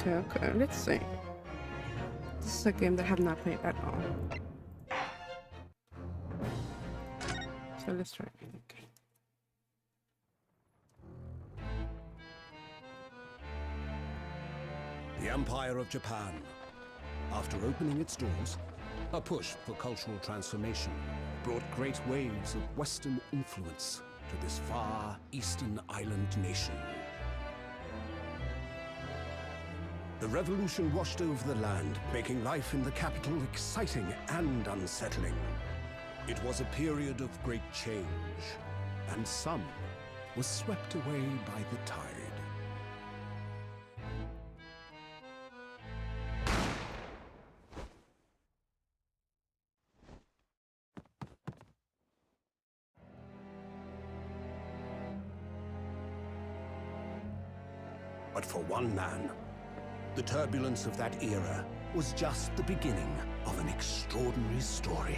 Okay, let's see. This is a game that I have not played at all. So let's try it. Okay. The Empire of Japan. After opening its doors, a push for cultural transformation brought great waves of Western influence to this far eastern island nation. The revolution washed over the land, making life in the capital exciting and unsettling. It was a period of great change, and some was swept away by the tide. But for one man, the turbulence of that era was just the beginning of an extraordinary story.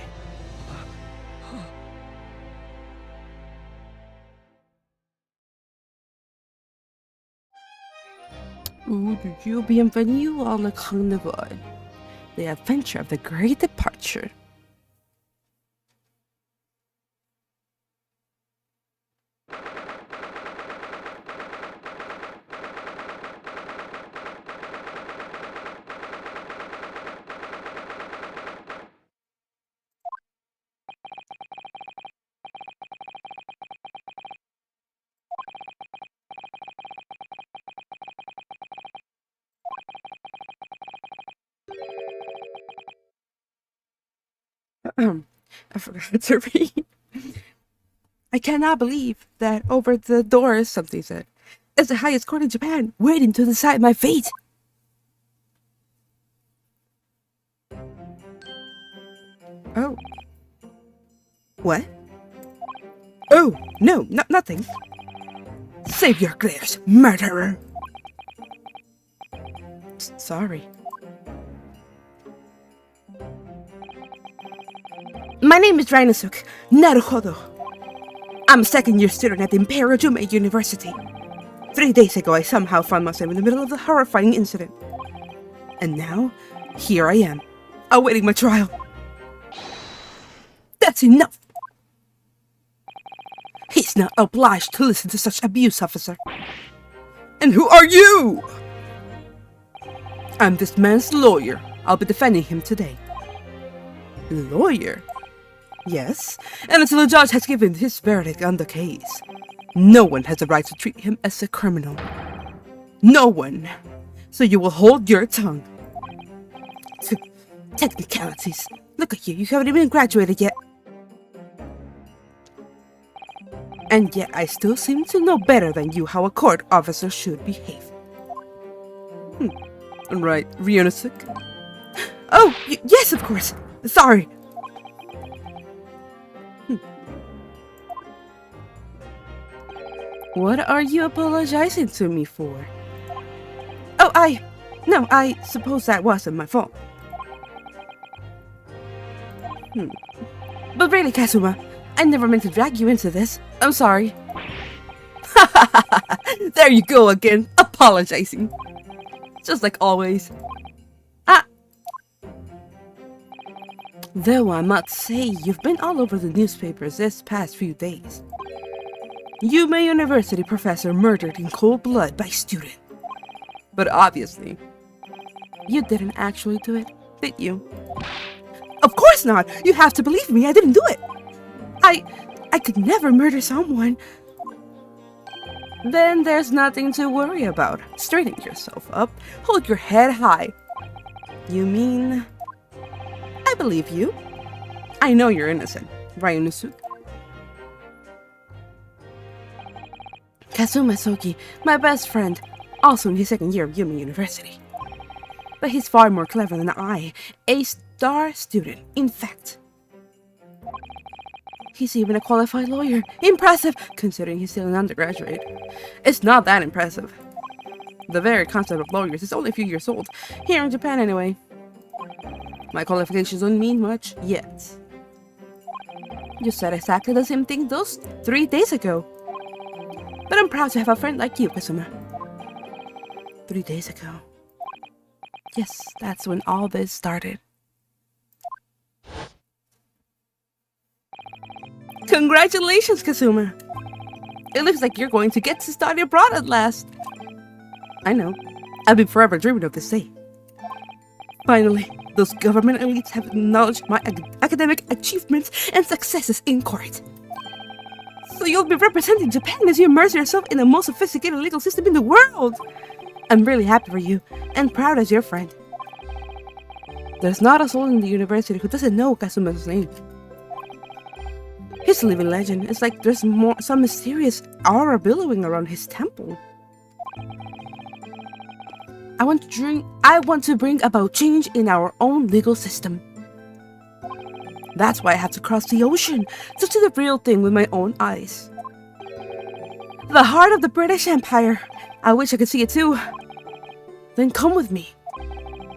Bienvenue à le carnaval. The adventure of the great departure. I forgot to read. I cannot believe that over the door, something said, is the highest court in Japan, waiting to decide my fate. Oh. What? Oh, no, nothing. Save your glares, murderer. Sorry. My name is Rinosuke Naruhodo. I'm a second-year student at the Imperial Jumei University. 3 days ago, I somehow found myself in the middle of a horrifying incident. And now, here I am, awaiting my trial. That's enough! He's not obliged to listen to such abuse, officer. And who are you? I'm this man's lawyer. I'll be defending him today. Lawyer? Yes, and until the judge has given his verdict on the case, no one has the right to treat him as a criminal. No one. So you will hold your tongue. Technicalities. Look at you, you haven't even graduated yet. And yet I still seem to know better than you how a court officer should behave. Right, Ryonosuke? Oh, yes, of course. Sorry. What are you apologizing to me for? Oh, I suppose that wasn't my fault. But really, Kazuma, I never meant to drag you into this. I'm sorry. There you go again, apologizing. Just like always. Though I must say, you've been all over the newspapers this past few days. Yumei University professor murdered in cold blood by student. But obviously, you didn't actually do it, did you? Of course not! You have to believe me, I didn't do it! I could never murder someone. Then there's nothing to worry about. Straighten yourself up. Hold your head high. You mean... I believe you. I know you're innocent, Ryonosuke. Kazuma Soki, my best friend, also in his second year of Yumei University. But he's far more clever than I, a star student, in fact. He's even a qualified lawyer. Impressive, considering he's still an undergraduate. It's not that impressive. The very concept of lawyers is only a few years old, here in Japan anyway. My qualifications don't mean much yet. You said exactly the same thing those 3 days ago. But I'm proud to have a friend like you, Kazuma. 3 days ago. Yes, that's when all this started. Congratulations, Kazuma! It looks like you're going to get to study abroad at last. I know. I've been forever dreaming of this day. Finally, those government elites have acknowledged my academic achievements and successes in court. So you'll be representing Japan as you immerse yourself in the most sophisticated legal system in the world. I'm really happy for you and proud as your friend. There's not a soul in the university who doesn't know Kazuma's name. He's a living legend. It's like there's some mysterious aura billowing around his temple. I want to bring about change in our own legal system. That's why I have to cross the ocean to see the real thing with my own eyes. The heart of the British Empire. I wish I could see it too. Then come with me.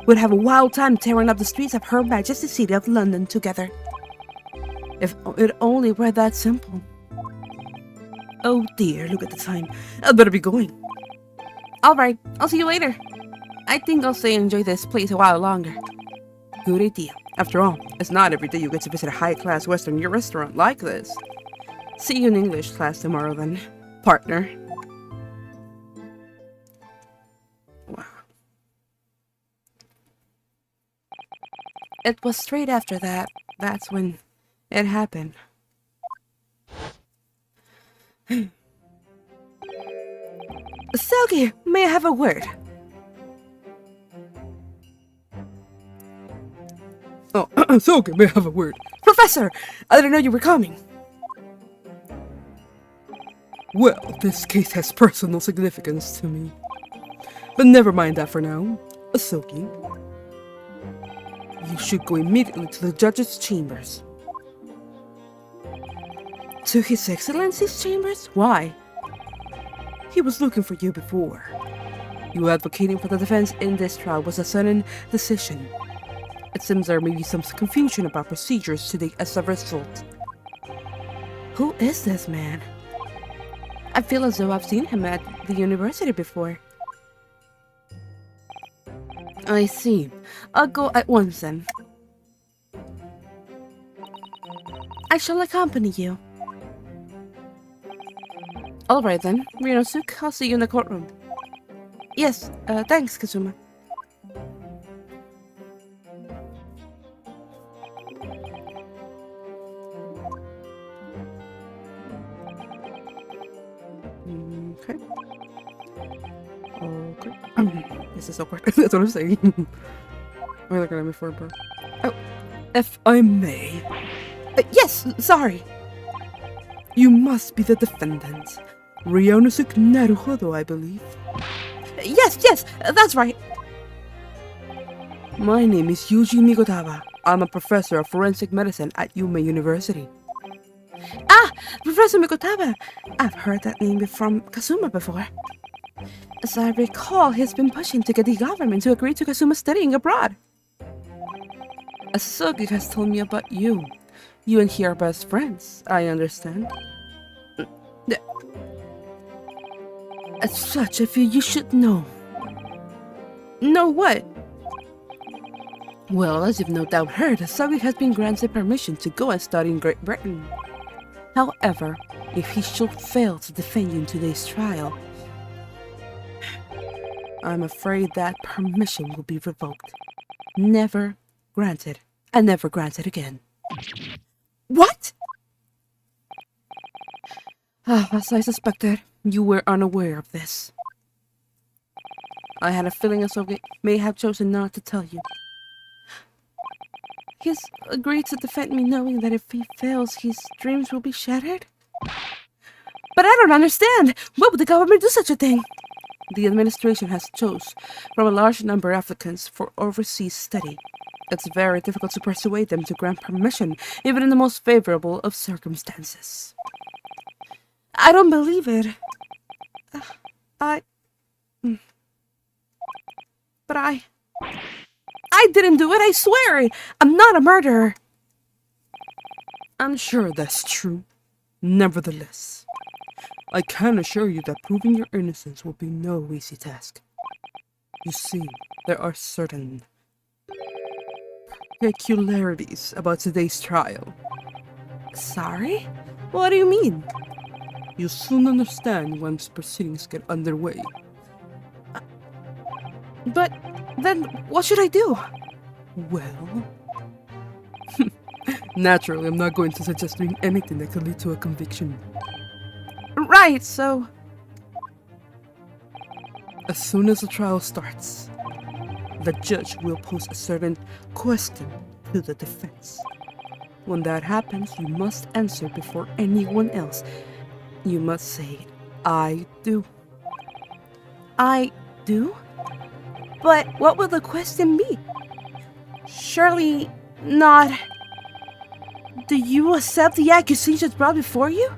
We'd have a wild time tearing up the streets of Her Majesty's City of London together. If it only were that simple. Oh dear, look at the time. I'd better be going. Alright, I'll see you later. I think I'll stay and enjoy this place a while longer. Good idea. After all, it's not every day you get to visit a high-class Western restaurant like this. See you in English class tomorrow then, partner. Wow. It was straight after that. That's when it happened. Sogi, may I have a word? Oh, Sogi, may I have a word? Professor, I didn't know you were coming. Well, this case has personal significance to me. But never mind that for now. Sogi, you should go immediately to the judge's chambers. To His Excellency's chambers? Why? He was looking for you before. You advocating for the defense in this trial was a sudden decision. It seems there may be some confusion about procedures today as a result. Who is this man? I feel as though I've seen him at the university before. I see. I'll go at once then. I shall accompany you. Alright then, Ryunosuke, I'll see you in the courtroom. Yes, thanks, Kazuma. Okay. Okay. This is awkward. That's what I'm saying. Why are you looking at me for, bro? Oh, if I may. Yes, sorry. You must be the defendant. Ryunosuke Naruhodo, I believe. Yes, that's right. My name is Yuji Mikotawa. I'm a professor of forensic medicine at Yume University. Ah, Professor Mikotawa! I've heard that name from Kazuma before. As I recall, he's been pushing to get the government to agree to Kazuma studying abroad. Asugi has told me about you. You and he are best friends, I understand. As such, I feel you should know. Know what? Well, as you've no doubt heard, Asugi has been granted permission to go and study in Great Britain. However, if he should fail to defend you in today's trial, I'm afraid that permission will be revoked. Never granted, and never granted again. What? As I suspected, you were unaware of this. I had a feeling Asugi may have chosen not to tell you. He's agreed to defend me knowing that if he fails, his dreams will be shattered? But I don't understand! Why would the government do such a thing? The administration has chose from a large number of applicants for overseas study. It's very difficult to persuade them to grant permission, even in the most favorable of circumstances. I don't believe it. But I didn't do it, I swear it! I'm not a murderer! I'm sure that's true. Nevertheless, I can assure you that proving your innocence will be no easy task. You see, there are certain peculiarities about today's trial. Sorry? What do you mean? You'll soon understand once proceedings get underway. But then, what should I do? Well, naturally, I'm not going to suggest doing anything that could lead to a conviction. Right, so... As soon as the trial starts, the judge will pose a certain question to the defense. When that happens, you must answer before anyone else. You must say, I do. I do? But what will the question be? Surely not... Do you accept the accusations brought before you?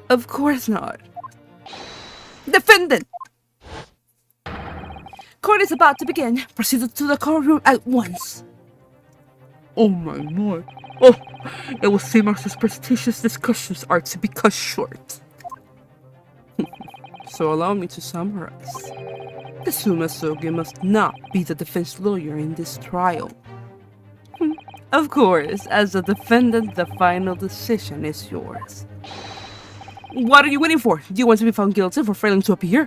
Of course not. Defendant! Court is about to begin. Proceed to the courtroom at once. Oh my lord. Oh, it will seem our prestigious discussions are to be cut short. So allow me to summarize. Kazuma Soge must not be the defense lawyer in this trial. Of course, as a defendant, the final decision is yours. What are you waiting for? Do you want to be found guilty for failing to appear?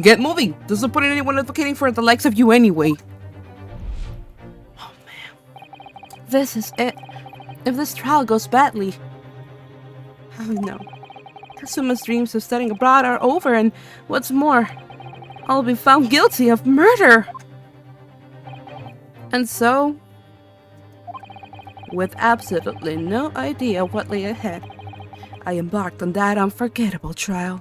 Get moving! Doesn't put anyone advocating for the likes of you anyway. Oh man. This is it. If this trial goes badly... Oh no. Kazuma's dreams of studying abroad are over, and what's more, I'll be found guilty of murder! And so... with absolutely no idea what lay ahead, I embarked on that unforgettable trial.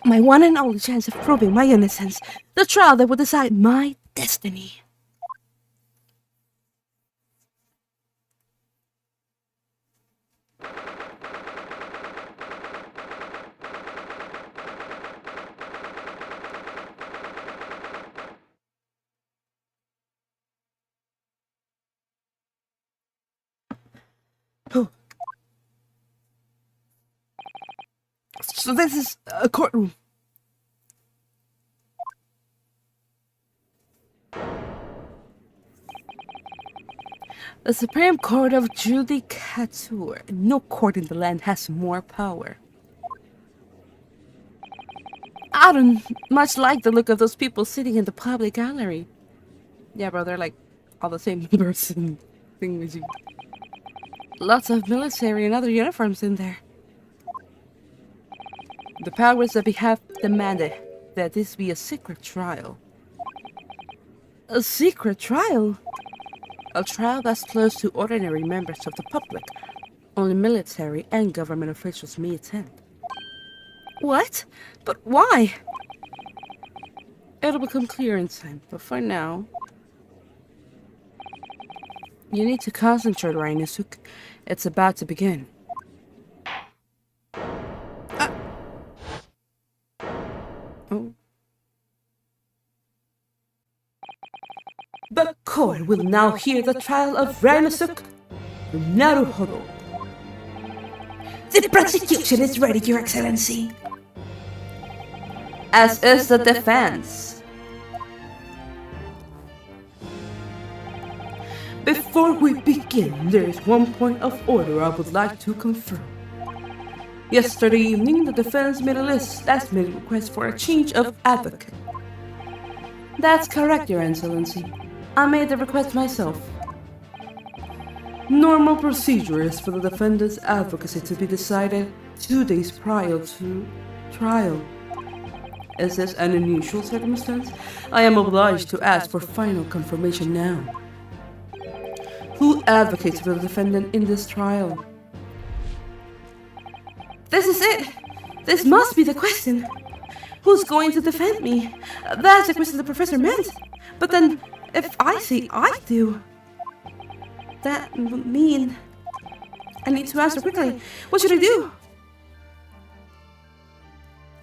My one and only chance of proving my innocence, the trial that would decide my destiny. Oh. So this is a courtroom. The Supreme Court of Judicature. No court in the land has more power. I don't much like the look of those people sitting in the public gallery. Yeah, bro, they're like all the same person thing as you. Lots of military and other uniforms in there. The powers that be have demanded that this be a secret trial. A secret trial? A trial that's closed to ordinary members of the public. Only military and government officials may attend. What? But why? It'll become clear in time, but for now... You need to concentrate, Rainosuk. It's about to begin. Oh. The court will now hear the trial of Rainosuk Naruhodo. The prosecution is ready, Your Excellency. As is the defense. Before we begin, there is one point of order I would like to confirm. Yesterday evening, the defense made a last-minute request for a change of advocate. That's correct, Your Excellency. I made the request myself. Normal procedure is for the defendant's advocacy to be decided 2 days prior to trial. Is this an unusual circumstance? I am obliged to ask for final confirmation now. Who advocates for the defendant in this trial? This is it! This must be the question! Who's going to defend me? That's the question the professor meant! But then, if I say I do, that would mean I need to answer quickly. What should I do?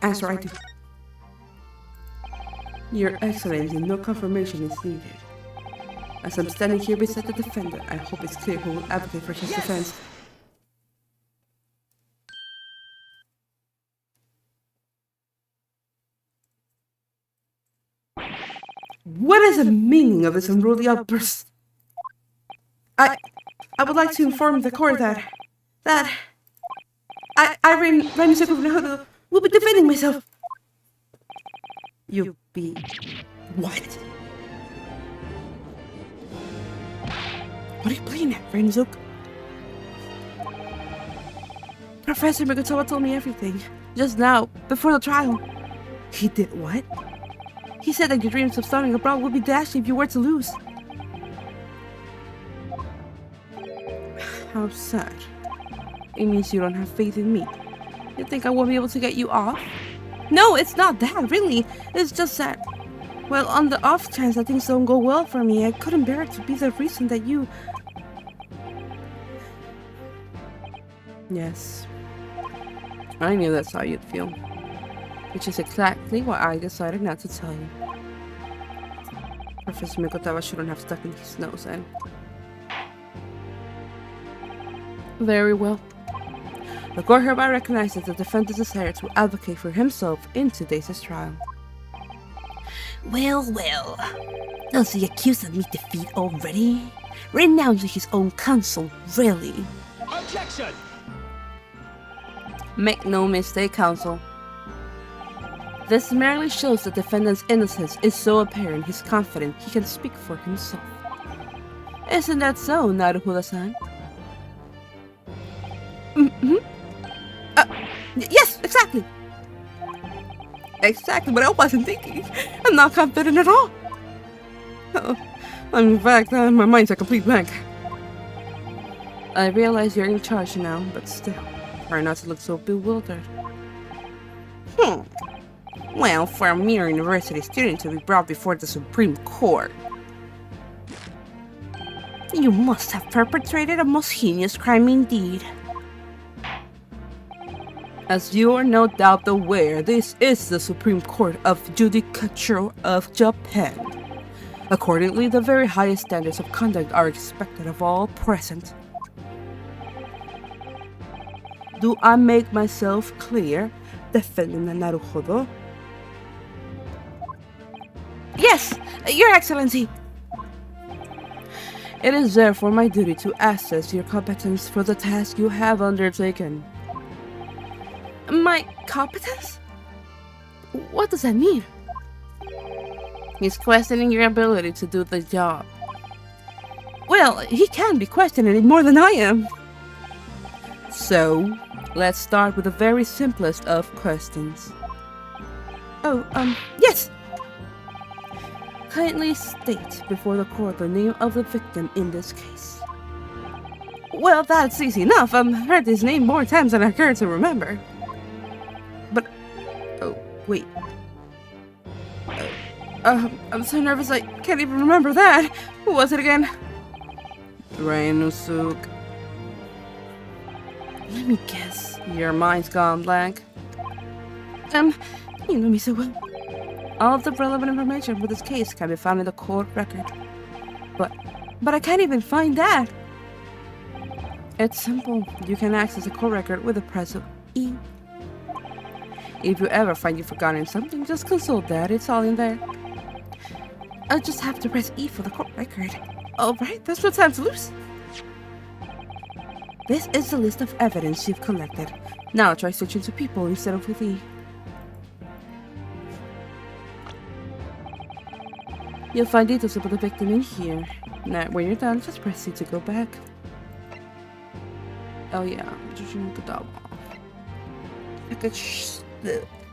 Answer I do. Your Excellency, no confirmation is needed. As I'm standing here beside the defendant, I hope it's clear who will advocate for his defense. What is the meaning of this unruly outburst? I would like to inform the court that will be defending myself. You be what? What are you playing at, Renzook? Professor Migutowa told me everything just now, before the trial. He did what? He said that your dreams of starting abroad would be dashed if you were to lose. How sad. It means you don't have faith in me. You think I won't be able to get you off? No, it's not that, really. It's just that, well, on the off chance that things don't go well for me, I couldn't bear it to be the reason that you... Yes. I knew that's how you'd feel. Which is exactly why I decided not to tell you. Professor Mikotawa shouldn't have stuck in his nose then. Very well. The court hereby recognizes the defendant's desire to advocate for himself in today's trial. Well, well. Does the accused admit defeat already? Renouncing his own counsel, really? Objection! Make no mistake, counsel. This merely shows the defendant's innocence is so apparent he's confident he can speak for himself. Isn't that so, Naruhoda-san? Yes, exactly! Exactly what I wasn't thinking. I'm not confident at all. In fact, my mind's a complete blank. I realize you're in charge now, but still, try not to look so bewildered. Well, for a mere university student to be brought before the Supreme Court. You must have perpetrated a most heinous crime indeed. As you are no doubt aware, this is the Supreme Court of Judicature of Japan. Accordingly, the very highest standards of conduct are expected of all present. Do I make myself clear, defendant Naruhodo? Yes, Your Excellency. It is therefore my duty to assess your competence for the task you have undertaken. My competence? What does that mean? He's questioning your ability to do the job. Well, he can be questioning it more than I am. So, let's start with the very simplest of questions. Yes! Kindly state before the court the name of the victim in this case. Well, that's easy enough. I've heard his name more times than I care to remember. But, oh, wait. I'm so nervous I can't even remember that. Who was it again? Rainusuke. Let me guess. Your mind's gone blank. You know me so well. All of the relevant information for this case can be found in the court record. But I can't even find that. It's simple. You can access the court record with the press of E. If you ever find you've forgotten something, just consult that. It's all in there. I'll just have to press E for the court record. Alright, there's no time to lose. This is the list of evidence you've collected. Now try searching to people instead of with E. You'll find details about the victim in here. Now, when you're done, just press C to go back. Oh yeah,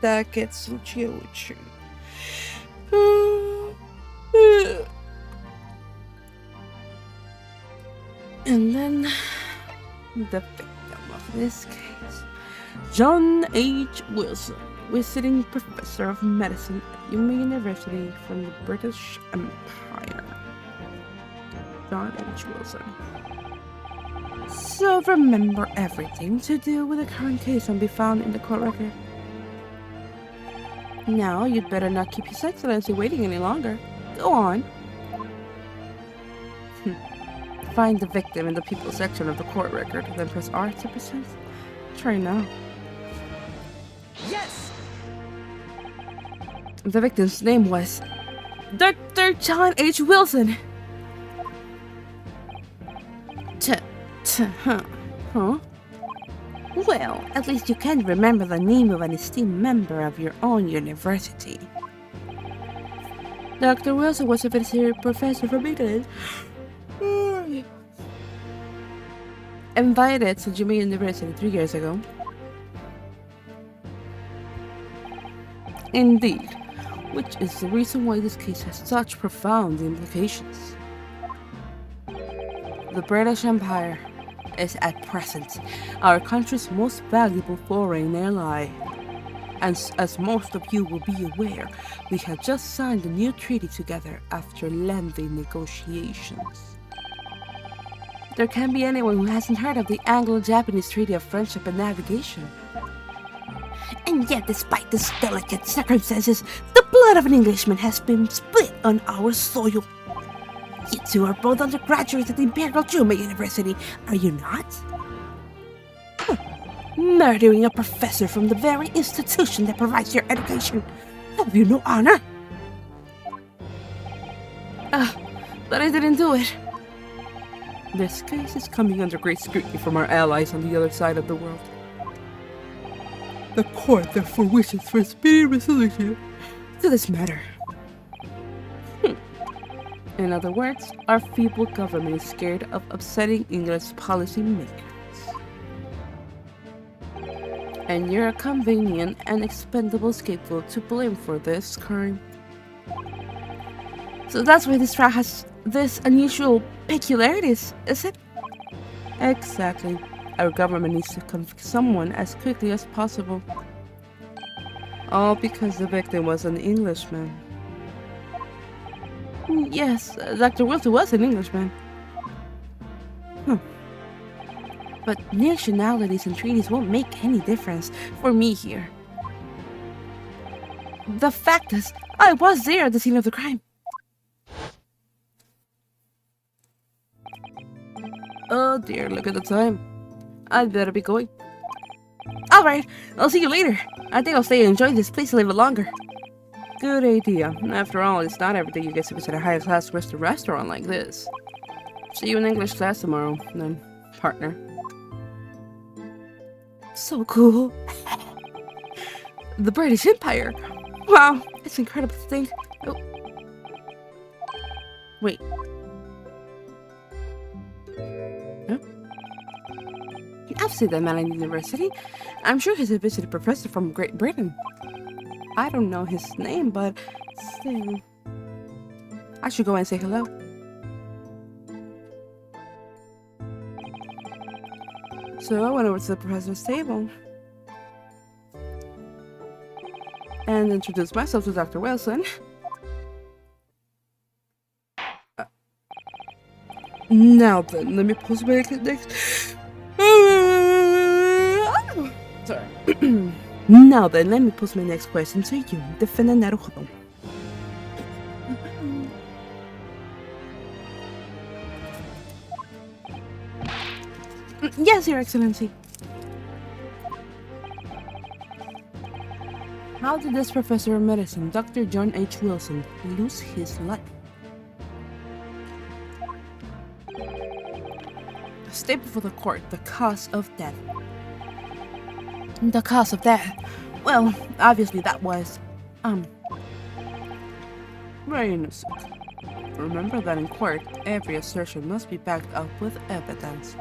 that gets and then the victim of this case, John H. Wilson, visiting professor of medicine at Yuma University from the British Empire. John H. Wilson. So remember everything to do with the current case and be found in the court record. Now you'd better not keep His Excellency waiting any longer. Go on. Find the victim in the people section of the court record, then press R to present. Try now. Yes! The victim's name was Dr. John H. Wilson. Huh? Well, at least you can remember the name of an esteemed member of your own university. Dr. Wilson was a visiting professor from England. Invited to Jimmy University 3 years ago. Indeed, which is the reason why this case has such profound implications. The British Empire is at present our country's most valuable foreign ally. And as most of you will be aware, we have just signed a new treaty together after lengthy negotiations. There can't be anyone who hasn't heard of the Anglo-Japanese Treaty of Friendship and Navigation. And yet, despite these delicate circumstances, the blood of an Englishman has been split on our soil. You two are both undergraduates at the Imperial Juma University, are you not? Murdering a professor from the very institution that provides your education. Have you no honor? But I didn't do it. This case is coming under great scrutiny from our allies on the other side of the world. The court therefore wishes for a speedy resolution to this matter. In other words, our feeble government is scared of upsetting English policymakers. And you're a convenient and expendable scapegoat to blame for this crime. So that's why this trial has this unusual peculiarities, is it? Exactly. Our government needs to convict someone as quickly as possible. All because the victim was an Englishman. Yes, Dr. Wilson was an Englishman. But nationalities and treaties won't make any difference for me here. The fact is, I was there at the scene of the crime. Oh dear, look at the time. I'd better be going. Alright, I'll see you later. I think I'll stay and enjoy this place a little longer. Good idea. After all, it's not every day you get to visit a high-class Western restaurant like this. See you in English class tomorrow, then, partner. So cool. The British Empire. Wow, it's incredible to think. Oh. Wait. Huh? I've seen that man at university. I'm sure he's a visiting professor from Great Britain. I don't know his name, but still. I should go and say hello. So I went over to the professor's table and introduced myself to Dr. Wilson. Now then, let me pose my next. Sorry. Now then, let me pose my next question to you, Defendant Naruto. Yes, Your Excellency. How did this professor of medicine, Dr. John H. Wilson, lose his life? State before the court the cause of death. The cause of death? Well, obviously that was, very innocent. Remember that in court, every assertion must be backed up with evidence.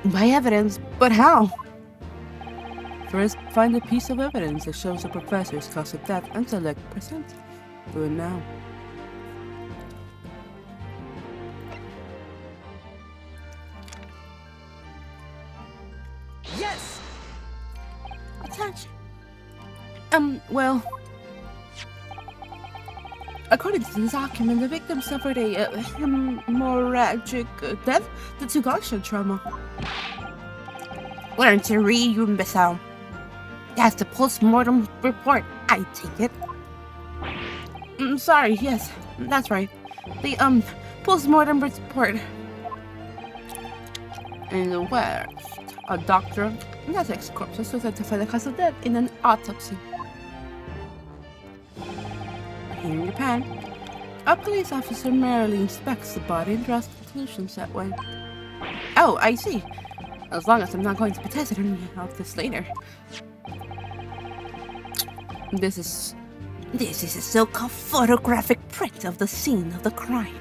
By evidence? But how? First, find a piece of evidence that shows the professor's cause of death and select present. Do it now. Yes! Attention. Well, according to this document, the victim suffered a hemorrhagic death due to gunshot trauma. Learn to read, you imbecile. That's the post-mortem report, I take it. Sorry, yes, that's right. The, post-mortem report. In the West, a doctor dissects corpses to identify the cause of death in an autopsy. Here in Japan, a police officer merely inspects the body and draws conclusions that way. Oh, I see. As long as I'm not going to be tested any of this later. This is a so-called photographic print of the scene of the crime.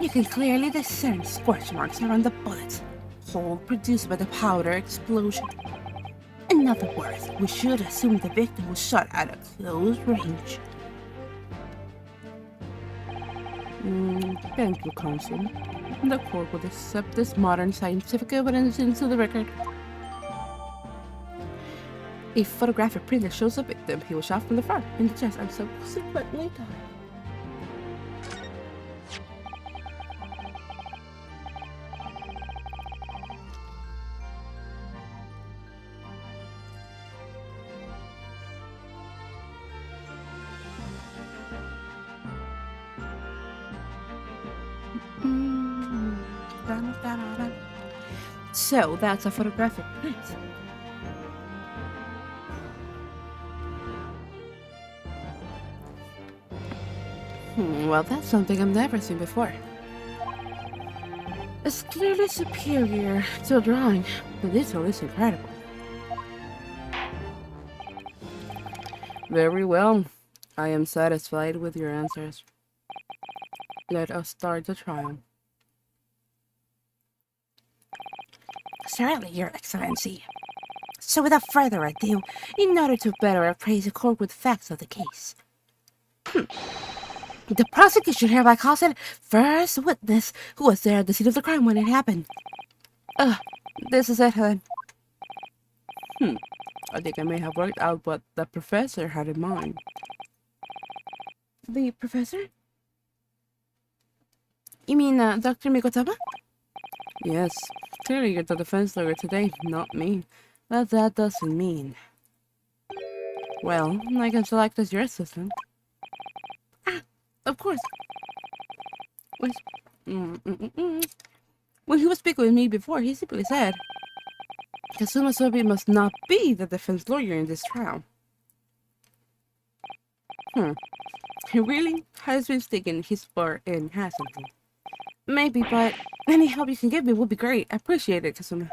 You can clearly discern scorch marks around the bullet hole produced by the powder explosion. In other words, we should assume the victim was shot at a close range. Thank you, Counsel. The court will accept this modern scientific evidence into the record. A photographic print that shows the victim. He was shot from the front, in the chest, and subsequently died. So that's a photographic print. Well, that's something I've never seen before. It's clearly superior to a drawing. The detail is incredible. Very well. I am satisfied with your answers. Let us start the trial. Certainly, Your Excellency. So without further ado, in order to better appraise the court with facts of the case, the prosecution hereby calls it first witness who was there at the scene of the crime when it happened. This is it, then. I think I may have worked out what the professor had in mind. The professor? You mean, Dr. Mikotama? Yes, clearly you're the defense lawyer today, not me. But that doesn't mean... Well, I can select as your assistant. Of course. When he was speaking with me before, he simply said, Kazuma Sobi must not be the defense lawyer in this trial. He really has been sticking his part in, hasn't he? Maybe, but any help you can give me would be great. I appreciate it, Kazuma.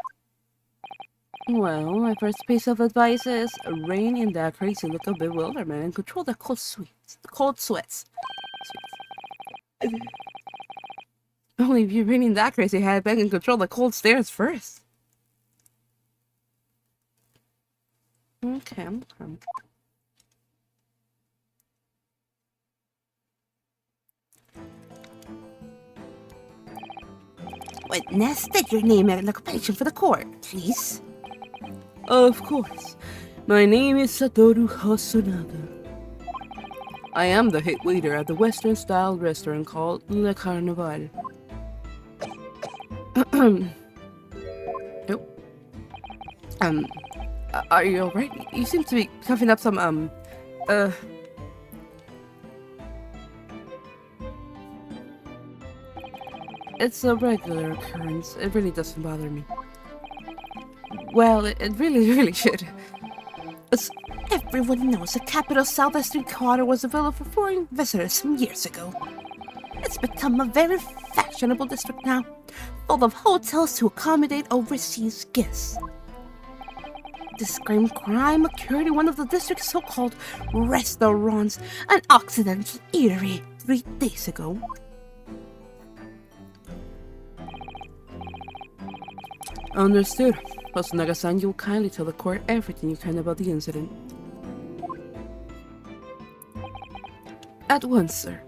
Well, my first piece of advice is rein in that crazy look of bewilderment and control the cold sweats. Only if you're rein in that crazy head, I can control the cold stares first. Okay. Witness, state your name and occupation for the court, please. Of course. My name is Satoru Hosonaga. I am the head waiter at the Western-style restaurant called Le Carnaval. Are you alright? You seem to be coughing up some, It's a regular occurrence. It really doesn't bother me. Well, it really should. As everyone knows, the capital Southwestern Quarter was available for foreign visitors some years ago. It's become a very fashionable district now, full of hotels to accommodate overseas guests. This grim crime occurred in one of the district's so-called restaurants, an Occidental eatery, 3 days ago. Understood. Hosonaga-san, you will kindly tell the court everything you can about the incident. At once, sir.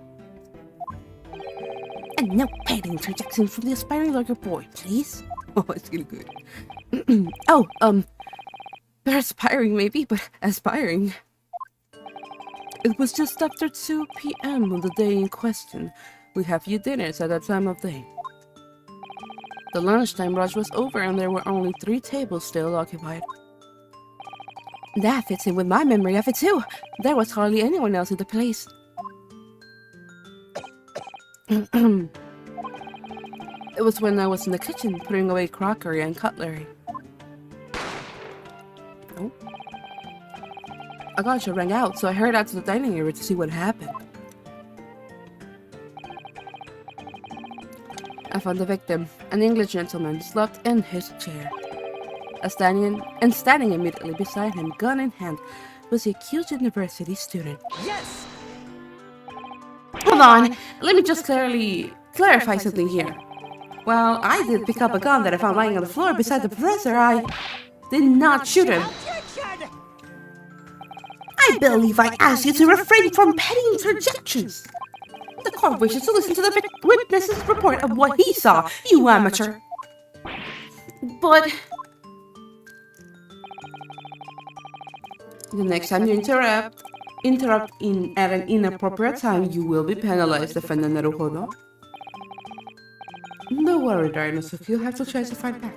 And no petty interjection from the aspiring lawyer boy, please. Oh, it's getting good. They're aspiring maybe, but aspiring. It was just after 2 p.m. on the day in question. We have few dinners at that time of day. The lunchtime rush was over and there were only 3 tables still occupied. That fits in with my memory of it too. There was hardly anyone else in the place. It was when I was in the kitchen putting away crockery and cutlery. a gunshot rang out, so I hurried out to the dining area to see what happened. I found the victim, an English gentleman, slumped in his chair. Standing immediately beside him, gun in hand, was the accused university student. Yes! Hold on, let me just clarify something here. Well, I did pick up a gun that I found lying on the floor beside the professor. I did not shoot him. I believe I asked you to refrain from petty interjections. The court wishes to listen to the witness's report of what he saw, you amateur. But the next time you interrupt at an inappropriate time, you will be penalized, defendant Naruhodo. Don't worry, Dinosaur, you'll have to try to fight back.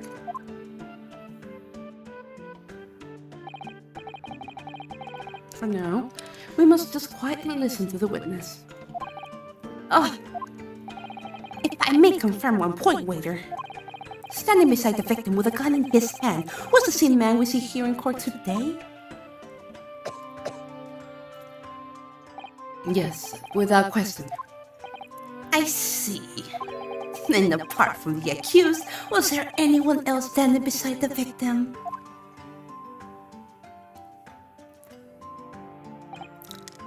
For now, we must just quietly listen to the witness. Oh, if I may confirm one point, waiter. Standing beside the victim with a gun in his hand was the same man we see here in court today? Yes, without question. I see. And apart from the accused, was there anyone else standing beside the victim?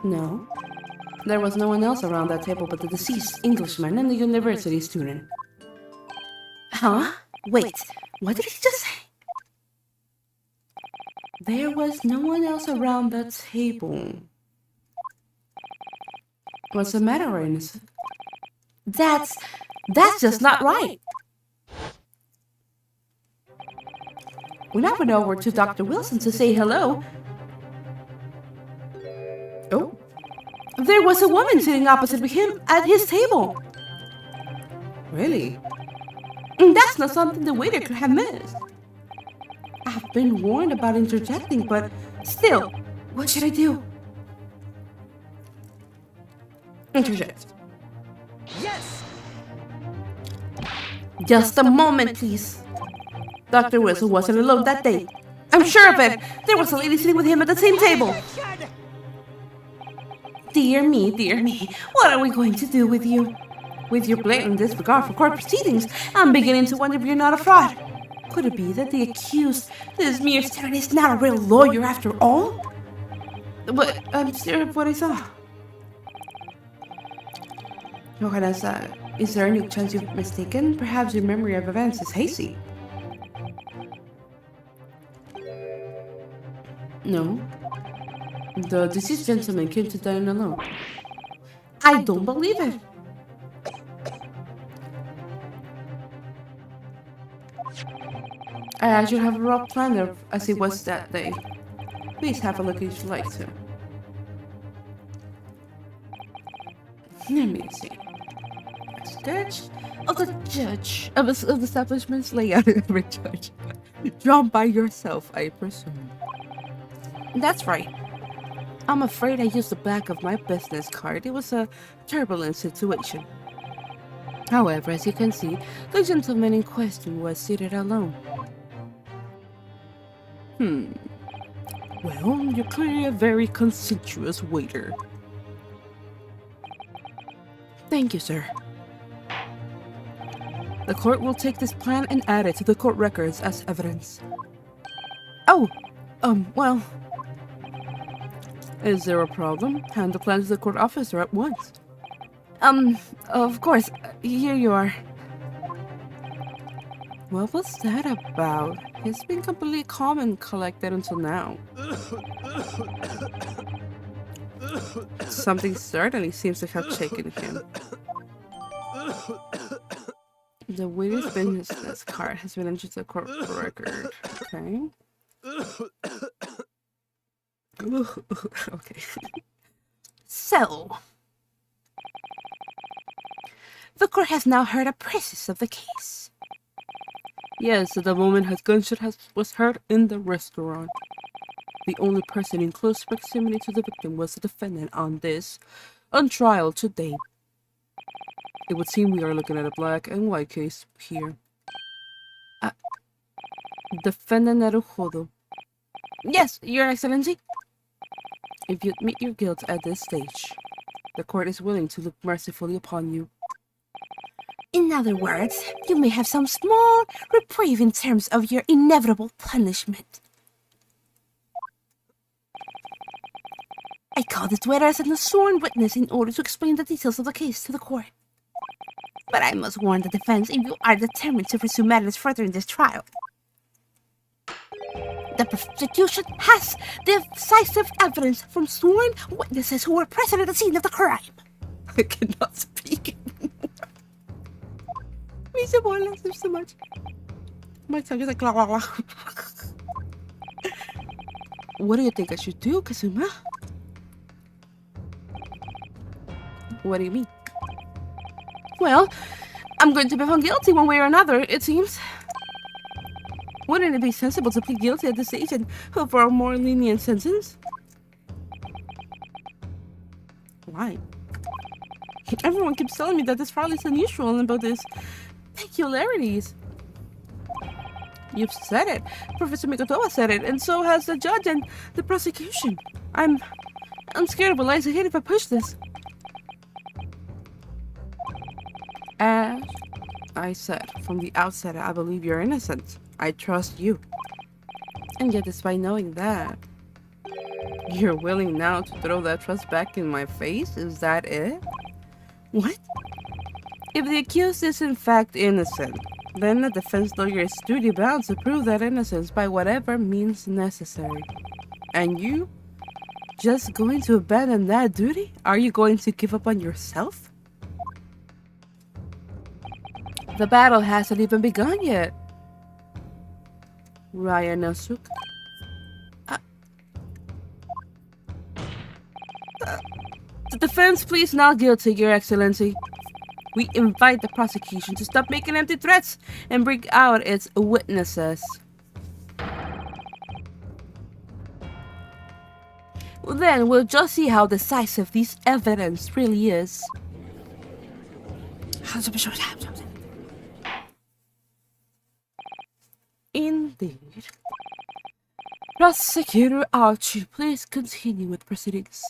No. There was no one else around that table but the deceased Englishman and the university student. Huh? Wait, what did he just say? There was no one else around that table. What's the matter, Ernest? That's just not right. We now went over to Dr. Wilson to say hello. Oh. There was a woman sitting opposite him at his table. Really? And that's not something the waiter could have missed. I've been warned about interjecting, but still, what should I do? Interject. Yes! Just a moment, please. Dr. Wilson wasn't alone that day. I'm sure of it. There was a lady sitting with him at the same table. Dear me, what are we going to do with you? With your blatant disregard for court proceedings, I'm beginning to wonder if you're not a fraud. Could it be that the accused, this mere student, is not a real lawyer after all? But I'm sure of what I saw. Johannes, is there any chance you've mistaken? Perhaps your memory of events is hazy. No. The deceased gentleman came to dine alone. I don't believe it. I should have a rough planner as it was that day. Please have a look if you'd like to. Let me see. A sketch of the judge of the establishment's layout of every judge. Drawn by yourself, I presume. That's right. I'm afraid I used the back of my business card. It was a turbulent situation. However, as you can see, the gentleman in question was seated alone. Well, you're clearly a very conscientious waiter. Thank you, sir. The court will take this plan and add it to the court records as evidence. Oh, well... Is there a problem? Hand the plan to the court officer at once. Of course. Here you are. What was that about? He's been completely calm and collected until now. Something certainly seems to have shaken him. The waiter's business card has been entered to the court record. Okay. Okay. So, the court has now heard a process of the case. Yes, the moment his gunshot was heard in the restaurant. The only person in close proximity to the victim was the defendant on trial today. It would seem we are looking at a black and white case here. Defendant Naruhodo. Yes, Your Excellency. If you admit your guilt at this stage, the court is willing to look mercifully upon you. In other words, you may have some small reprieve in terms of your inevitable punishment. I called this witness as a sworn witness in order to explain the details of the case to the court. But I must warn the defense if you are determined to pursue matters further in this trial. The prosecution has decisive evidence from sworn witnesses who were present at the scene of the crime. I cannot speak anymore. Misa bolas, there's so much. My tongue is like blah, blah, blah. What do you think I should do, Kazuma? What do you mean? Well, I'm going to be found guilty one way or another, it seems. Wouldn't it be sensible to plead guilty at this stage and hope for a more lenient sentence? Why? Everyone keeps telling me that this trial is unusual and about its peculiarities. You've said it. Professor Mikotowa said it, and so has the judge and the prosecution. I'm scared of what lies ahead if I push this. As I said from the outset, I believe you're innocent. I trust you. And yet, despite knowing that, you're willing now to throw that trust back in my face? Is that it? What? If the accused is in fact innocent, then the defense lawyer is duty-bound to prove that innocence by whatever means necessary. And you? Just going to abandon that duty? Are you going to give up on yourself? The battle hasn't even begun yet. Raya Nasuk. The defense pleads not guilty, Your Excellency. We invite the prosecution to stop making empty threats and bring out its witnesses. Then we'll just see how decisive this evidence really is. Indeed. Prosecutor Archie, please continue with proceedings.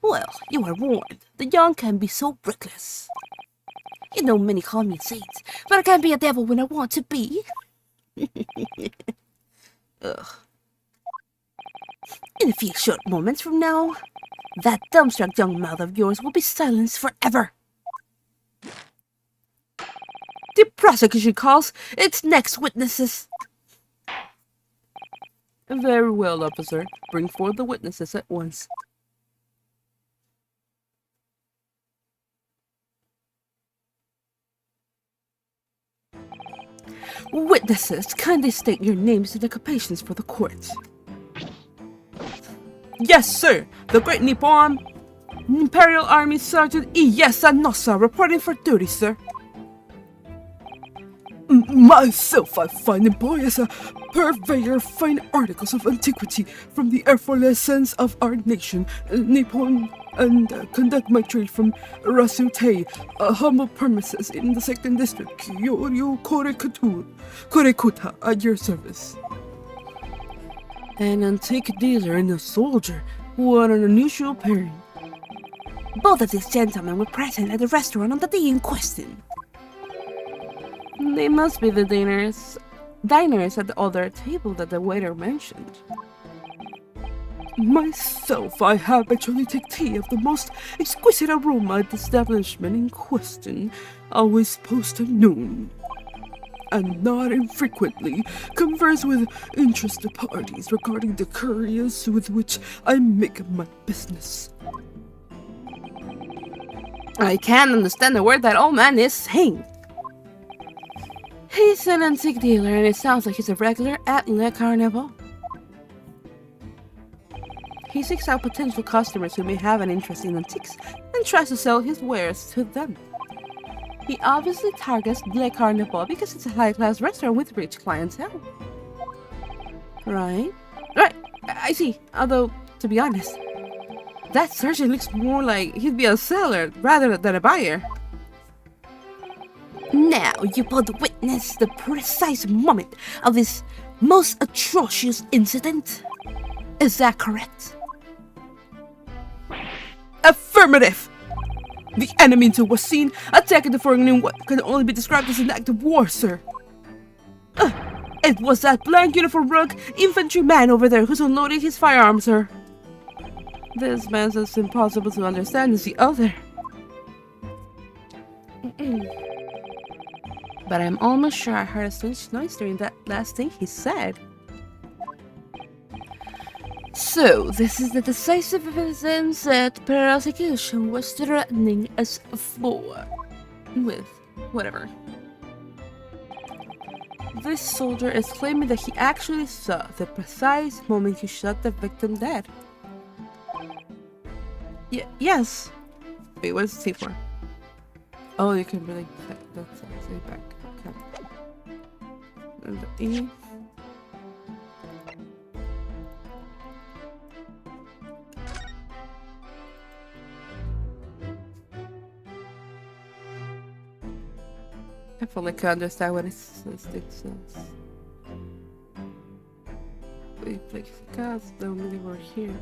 Well, you are warned. The young can be so reckless. You know, many call me saint, but I can't be a devil when I want to be. Ugh. In a few short moments from now, that dumbstruck young mouth of yours will be silenced forever. The prosecution calls its next witnesses. Very well, officer. Bring forth the witnesses at once. Witnesses, kindly state your names and occupations for the court. Yes, sir. The Great Nippon Imperial Army Sergeant Iyasa Nosa reporting for duty, sir. Myself, I find employ as a purveyor of fine articles of antiquity from the efflorescence of our nation, Nippon, and conduct my trade from Rasute, humble premises in the 2nd District, Kyoryu Korekuta, at your service. An antique dealer and a soldier. What an unusual pairing. Both of these gentlemen were present at the restaurant on the day in question. They must be the diners at the other table that the waiter mentioned. Myself, I habitually take tea of the most exquisite aroma at the establishment in question, always post-noon. And not infrequently converse with interested parties regarding the couriers with which I make my business. I can't understand the word that old man is saying. He's an antique dealer, and it sounds like he's a regular at Le Carnival. He seeks out potential customers who may have an interest in antiques and tries to sell his wares to them. He obviously targets Le Carnival because it's a high-class restaurant with rich clientele. Right, I see. Although, to be honest, that sergeant looks more like he'd be a seller rather than a buyer. Now you both witness the precise moment of this most atrocious incident. Is that correct? Affirmative! The enemy too was seen attacking the foreign in what can only be described as an act of war, sir. It was that blank uniform rogue infantryman over there who's unloading his firearms, sir. This man's as impossible to understand as the other. But I'm almost sure I heard a strange noise during that last thing he said. So, this is the decisive evidence that prosecution was threatening us for. With whatever. This soldier is claiming that he actually saw the precise moment he shot the victim dead. Yes. Wait, what is C4? Oh, you can really that's actually back. Okay. And the E. I feel like I understand what it says. Wait, like, God, the only word here.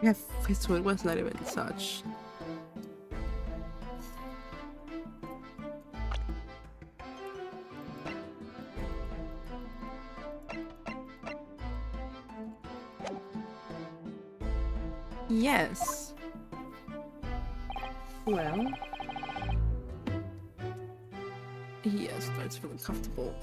Yeah, his foot was not even such. Yes. Well. Yes, that's feeling comfortable.